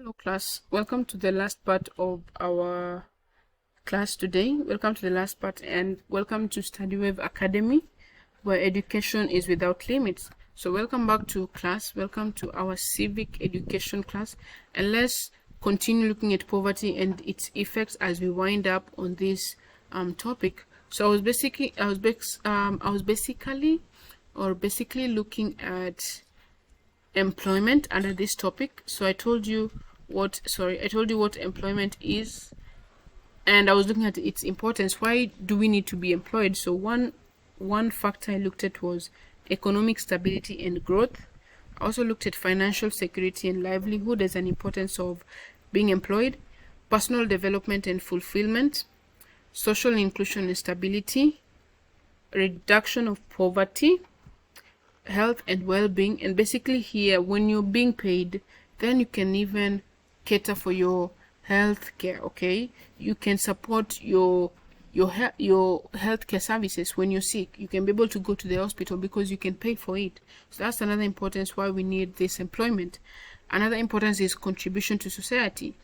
Hello class, welcome to the last part of our class today. Welcome to the last part and welcome to StudyWave Academy, where education is without limits. So welcome back to class, welcome to our civic education class, and let's continue looking at poverty and its effects as we wind up on this topic. So I was basically looking at employment under this topic. So I told you what employment is, and I was looking at its importance. Why do we need to be employed? So one factor I looked at was economic stability and growth. I also looked at financial security and livelihood as an importance of being employed, personal development and fulfillment, social inclusion and stability, reduction of poverty, health and well-being. And basically here, when you're being paid, then you can even cater for your health care. Okay, you can support your healthcare services. When you're sick, you can be able to go to the hospital because you can pay for it. So that's another importance why we need this employment. Another importance is contribution to society.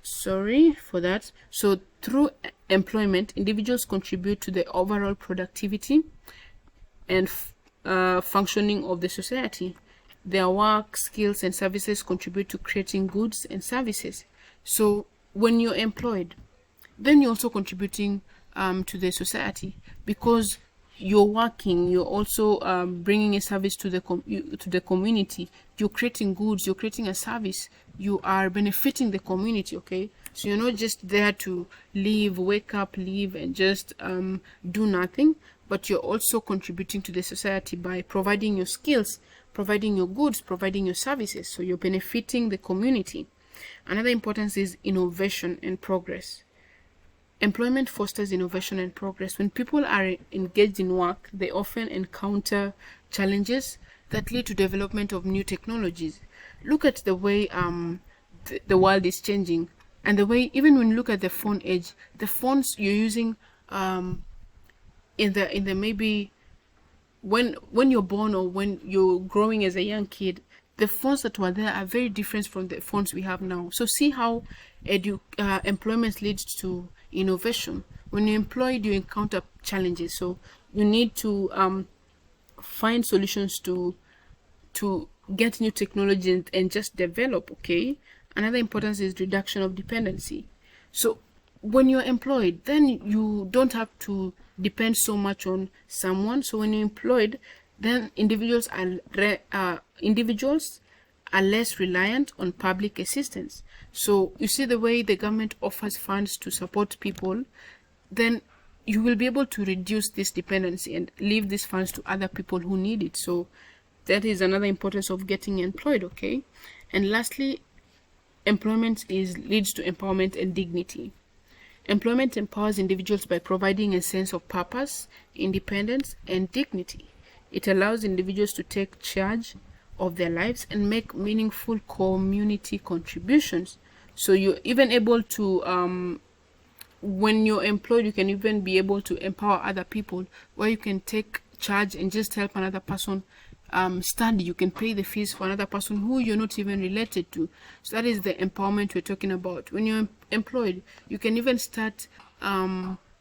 Sorry for that. So through employment, individuals contribute to the overall productivity and functioning of the society. Their work, skills, and services contribute to creating goods and services. So when you're employed, then you're also contributing to the society, because you're working, you're also bringing a service to the community. You're creating goods, you're creating a service, you are benefiting the community. Okay, so you're not just there to live, wake up, live, and just do nothing, but you're also contributing to the society by providing your skills, providing your goods, providing your services. So you're benefiting the community. Another importance is innovation and progress. Employment fosters innovation and progress. When people are engaged in work, they often encounter challenges that lead to development of new technologies. Look at the way the world is changing, and the way, even when you look at the phone age, the phones you're using in the maybe when you're born or when you're growing as a young kid, the phones that were there are very different from the phones we have now. So see how employment leads to innovation. When you're employed, you encounter challenges, so you need to find solutions to get new technology and just develop. Okay, another importance is reduction of dependency. So when you're employed, then you don't have to depend so much on someone. So when you're employed, then individuals are less reliant on public assistance. So you see the way the government offers funds to support people, then you will be able to reduce this dependency and leave these funds to other people who need it. So that is another importance of getting employed. Okay, and lastly, employment leads to empowerment and dignity. Employment empowers individuals by providing a sense of purpose, independence, and dignity. It allows individuals to take charge of their lives and make meaningful community contributions. So you're even able to, when you're employed, you can even be able to empower other people, where you can take charge and just help another person study. You can pay the fees for another person who you're not even related to. So that is the empowerment we're talking about. When you're employed, you can even start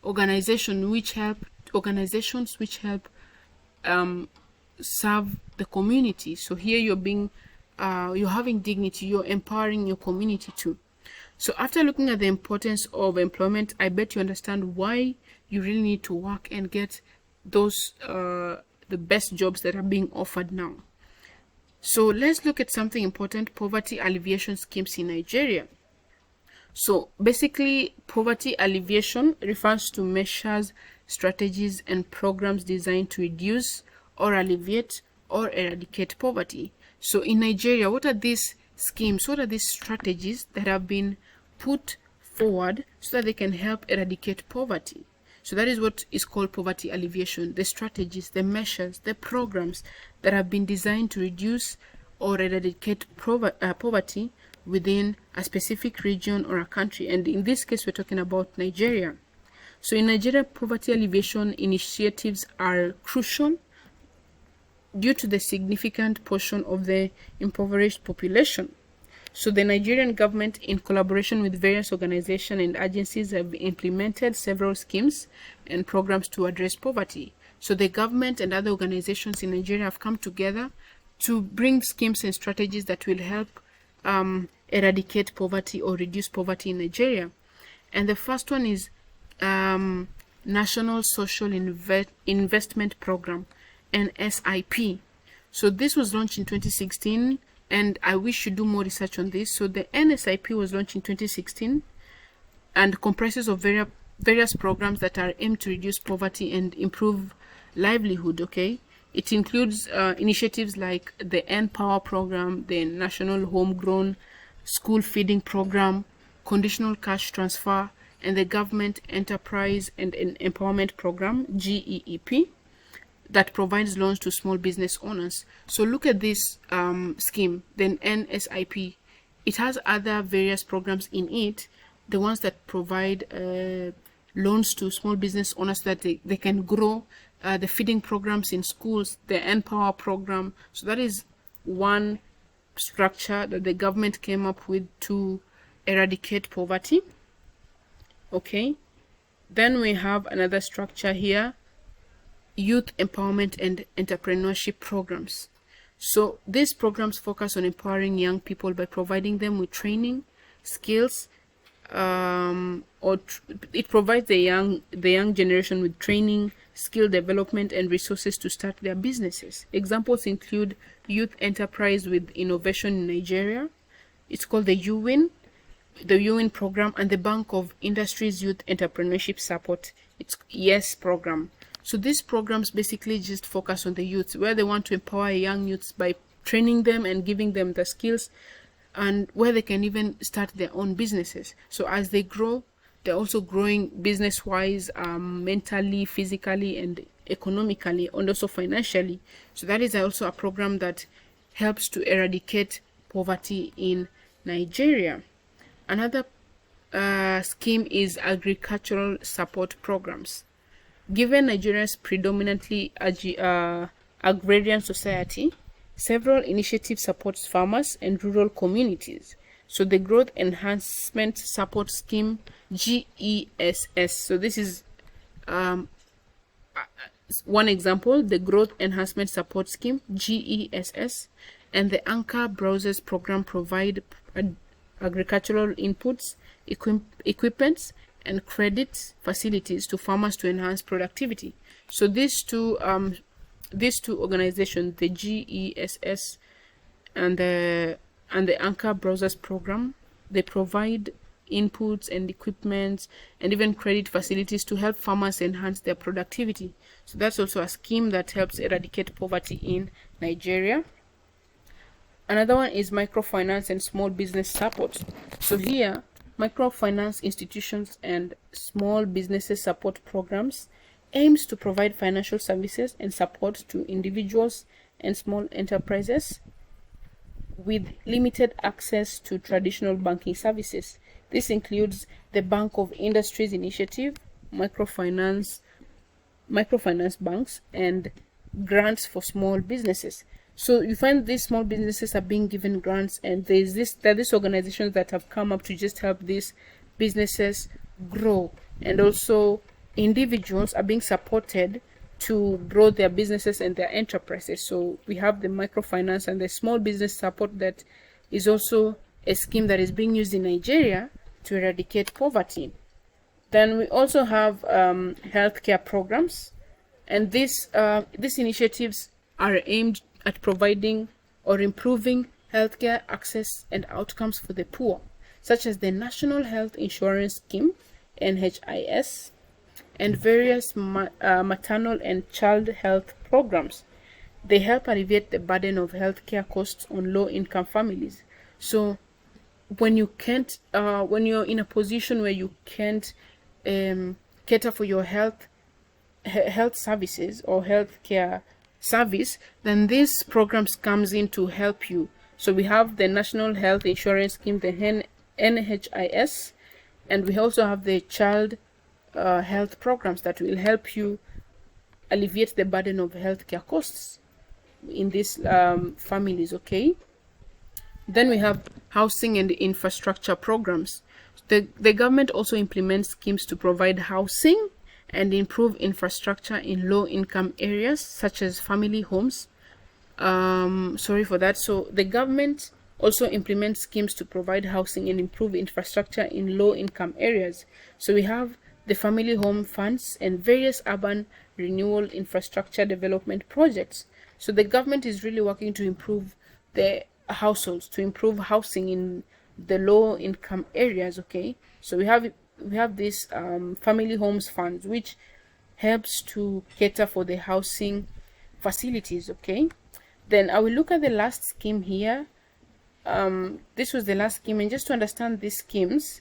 organizations which help serve the community. So here you're having dignity, you're empowering your community too. So after looking at the importance of employment, I bet you understand why you really need to work and get those the best jobs that are being offered now. So let's look at something important: poverty alleviation schemes in Nigeria. So basically, poverty alleviation refers to measures, strategies, and programs designed to reduce or alleviate or eradicate poverty. So in Nigeria, what are these schemes? What are these strategies that have been put forward so that they can help eradicate poverty? So that is what is called poverty alleviation: the strategies, the measures, the programs that have been designed to reduce or eradicate poverty within a specific region or a country. And in this case, we're talking about Nigeria. So in Nigeria, poverty alleviation initiatives are crucial due to the significant portion of the impoverished population. So the Nigerian government, in collaboration with various organizations and agencies, have implemented several schemes and programs to address poverty. So the government and other organizations in Nigeria have come together to bring schemes and strategies that will help eradicate poverty or reduce poverty in Nigeria. And the first one is National Social Investment Program, NSIP. So this was launched in 2016, and I wish you do more research on this. So the NSIP was launched in 2016 and comprises of various programs that are aimed to reduce poverty and improve livelihood. Okay, it includes initiatives like the N-Power program, the National Homegrown School Feeding Program, Conditional Cash Transfer, and the Government Enterprise and Empowerment Program, GEEP, that provides loans to small business owners. So look at this scheme, then NSIP. It has other various programs in it, the ones that provide loans to small business owners so that they can grow, the feeding programs in schools, the N-Power program. So that is one structure that the government came up with to eradicate poverty. Okay, then we have another structure here, youth empowerment and entrepreneurship programs. So these programs focus on empowering young people by providing them with training, skills, it provides the young generation with training, skill development, and resources to start their businesses. Examples include Youth Enterprise with Innovation in Nigeria. It's called the UWIN program, and the Bank of Industry's Youth Entrepreneurship Support. It's YES program. So these programs basically just focus on the youths, where they want to empower young youths by training them and giving them the skills, and where they can even start their own businesses. So as they grow, they're also growing business-wise, mentally, physically, and economically, and also financially. So that is also a program that helps to eradicate poverty in Nigeria. Another scheme is agricultural support programs. Given Nigeria's predominantly agrarian society, several initiatives support farmers and rural communities. So the Growth Enhancement Support Scheme, GESS. So this is one example, the Growth Enhancement Support Scheme, GESS, and the Anchor Browsers program provide agricultural inputs, equipments, and credit facilities to farmers to enhance productivity. So these two organizations, the GESS and the Anchor Browsers program, they provide inputs and equipment and even credit facilities to help farmers enhance their productivity. So that's also a scheme that helps eradicate poverty in Nigeria. Another one is microfinance and small business support. So here, microfinance institutions and small businesses support programs aims to provide financial services and support to individuals and small enterprises with limited access to traditional banking services. This includes the Bank of Industry's initiative, microfinance banks, and grants for small businesses. So you find these small businesses are being given grants, and there are these organizations that have come up to just help these businesses grow, and also individuals are being supported to grow their businesses and their enterprises. So we have the microfinance and the small business support that is also a scheme that is being used in Nigeria to eradicate poverty. Then we also have healthcare programs, and these initiatives are aimed at providing or improving healthcare access and outcomes for the poor, such as the National Health Insurance Scheme, NHIS, and various maternal and child health programs. They help alleviate the burden of healthcare costs on low-income families. So when you're in a position where you can't cater for your health services or healthcare service, then these programs comes in to help you. So we have the National Health Insurance Scheme, the NHIS, and we also have the child health programs that will help you alleviate the burden of healthcare costs in these families. Okay, Then we have housing and infrastructure programs. The government also implements schemes to provide housing and improve infrastructure in low-income areas such as family homes. Sorry for that. So the government also implements schemes to provide housing and improve infrastructure in low-income areas. So we have the family home funds and various urban renewal infrastructure development projects. So the government is really working to improve the households, to improve housing in the low-income areas. Okay, so we have this family homes funds, which helps to cater for the housing facilities. Okay, then I will look at the last scheme here. This was the last scheme, and just to understand these schemes,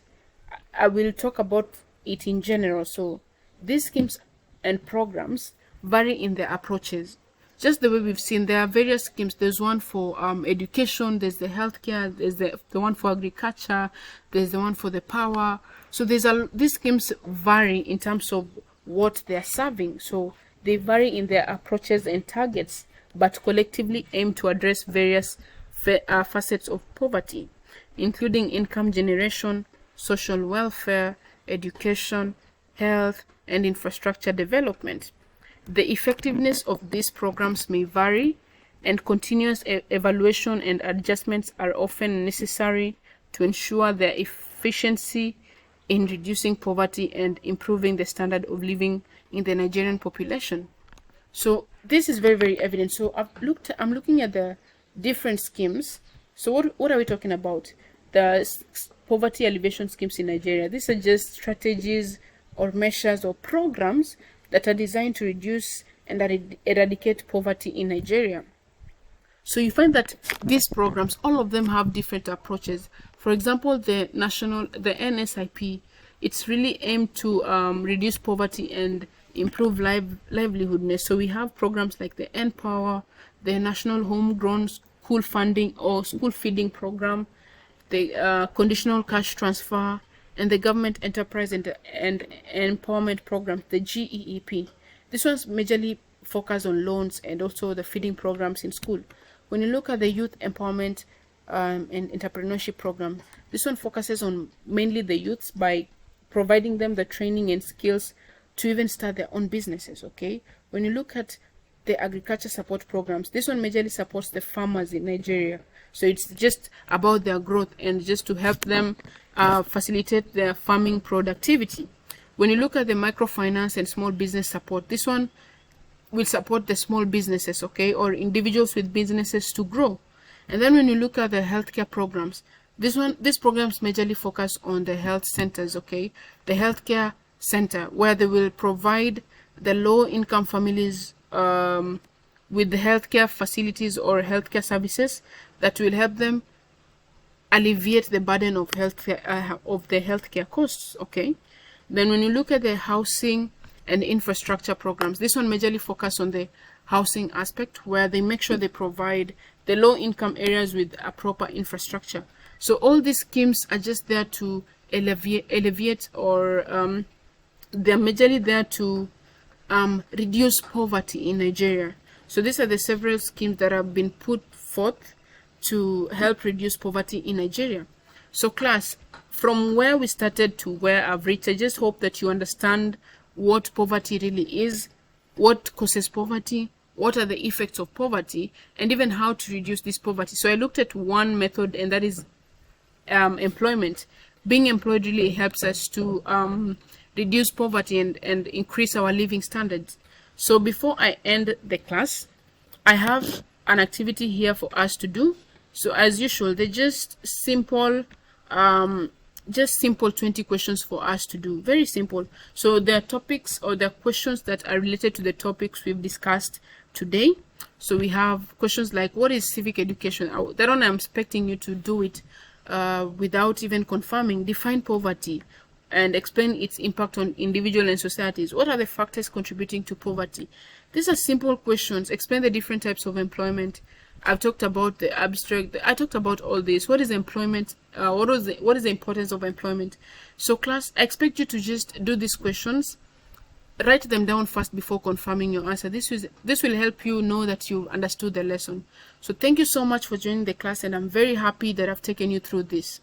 I will talk about it in general. So these schemes and programs vary in their approaches. Just the way we've seen, there are various schemes. There's one for education, there's the healthcare, there's the one for agriculture, there's the one for the power. So these schemes vary in terms of what they're serving. So they vary in their approaches and targets, but collectively aim to address various facets of poverty, including income generation, social welfare, education, health, and infrastructure development. The effectiveness of these programs may vary, and continuous evaluation and adjustments are often necessary to ensure their efficiency in reducing poverty and improving the standard of living in the Nigerian population. So this is very, very evident. So I'm looking at the different schemes. So what are we talking about? The poverty alleviation schemes in Nigeria. These are just strategies or measures or programs that are designed to reduce and eradicate poverty in Nigeria. So you find that these programs, all of them have different approaches. For example, the NSIP, it's really aimed to reduce poverty and improve livelihoodness. So we have programs like the N-Power, the National Homegrown School Funding or School Feeding Program, the Conditional Cash Transfer, and the Government Enterprise and Empowerment Program, the GEEP. This one's majorly focused on loans and also the feeding programs in school. When you look at the Youth Empowerment and Entrepreneurship Program, this one focuses on mainly the youths by providing them the training and skills to even start their own businesses. Okay, when you look at the agriculture support programs, this one majorly supports the farmers in Nigeria. So it's just about their growth and just to help them facilitate their farming productivity. When you look at the microfinance and small business support, this one will support the small businesses, okay, or individuals with businesses to grow. And then when you look at the healthcare programs, these programs majorly focus on the health centers, okay, the healthcare center, where they will provide the low-income families with the healthcare facilities or healthcare services that will help them alleviate the burden of healthcare of the healthcare costs. Okay, then when you look at the housing and infrastructure programs, this one majorly focus on the housing aspect, where they make sure they provide the low-income areas with a proper infrastructure. So all these schemes are just there to alleviate or they're majorly there to reduce poverty in Nigeria. So these are the several schemes that have been put forth to help reduce poverty in Nigeria. So class, from where we started to where I've reached, I just hope that you understand what poverty really is, what causes poverty, what are the effects of poverty, and even how to reduce this poverty. So I looked at one method, and that is employment. Being employed really helps us to reduce poverty and increase our living standards. So before I end the class, I have an activity here for us to do. So as usual, they're just simple 20 questions for us to do. Very simple. So there are topics or there are questions that are related to the topics we've discussed today. So we have questions like, what is civic education? That one I'm expecting you to do it without even confirming. Define poverty and explain its impact on individual and societies. What are the factors contributing to poverty? These are simple questions. Explain the different types of employment. I've talked about the abstract. I talked about all this. What is employment? What is the importance of employment? So class, I expect you to just do these questions write them down first before confirming your answer. This will help you know that you've understood the lesson. So thank you so much for joining the class, and I'm very happy that I've taken you through this.